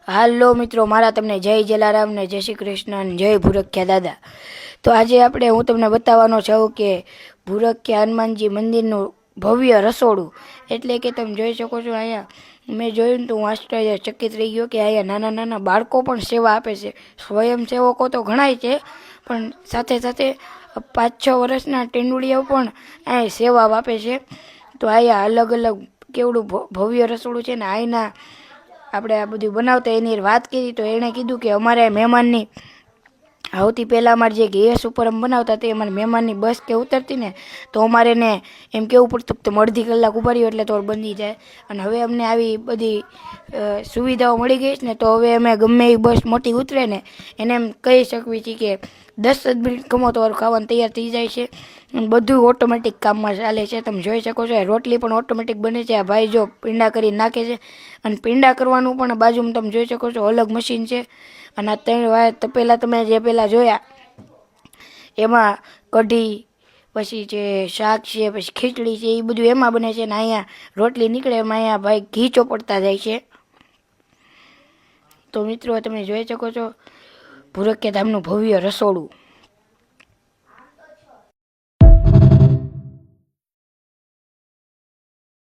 હાલો મિત્રો, મારા તમને જય જલારામ ને જય શ્રી કૃષ્ણ ને જય ભૂરખ્યા દાદા. તો આજે હું તમને બતાવવાનો છું કે ભૂરખ્યા હનુમાનજી મંદિરનું ભવ્ય રસોડું. એટલે કે તમે જોઈ શકો છો, અહીંયા મેં જોયું ને તો હું આશ્ચર્યચકિત રહી ગયો કે અહીંયા નાના નાના બાળકો પણ સેવા આપે છે. સ્વયંસેવકો તો ઘણાય છે, પણ સાથે સાથે 5-6 વર્ષના ટેંડુડિયાઓ પણ અહીં સેવા આપે છે. તો અહીંયા અલગ અલગ કેવડું ભવ્ય રસોડું છે ને. અહીંના આપણે આ બધું બનાવતા એની વાત કરી તો એણે કીધું કે અમારે મહેમાનની સૌથી પહેલાં અમારે જે ગેસ ઉપર અમે બનાવતા તે અમારે મહેમાનની બસ કે ઉતરતી ને તો અમારે ને એમ કેવું પડતું કે તમે અડધી કલાક ઉભા રહ્યો એટલે તો બની જાય. અને હવે અમને આવી બધી સુવિધાઓ મળી ગઈ છે ને, તો હવે અમે ગમે એ બસ મોટી ઉતરે ને એને એમ કહી શકવી છીએ કે 10 જ મિનિટ ગમો તો ખાવાનું તૈયાર થઈ જાય છે. બધું ઓટોમેટિક કામમાં ચાલે છે. તમે જોઈ શકો છો રોટલી પણ ઓટોમેટિક બને છે. આ ભાઈ જો પીંડા કરી નાખે છે, અને પીંડા કરવાનું પણ બાજુમાં તમે જોઈ શકો છો અલગ મશીન છે. અને આ 3 વાર તપેલા તમે જે પહેલાં જોયા એમાં કઢી, પછી જે શાક છે, પછી ખીચડી છે, એ બધું એમાં બને છે. અને અહીંયા રોટલી નીકળે એમાં અહીંયા ભાઈ ઘી ચોપડતા જાય છે. તો મિત્રો તમે જોઈ શકો છો ભૂરખ્યા ધામનું ભવ્ય રસોડું.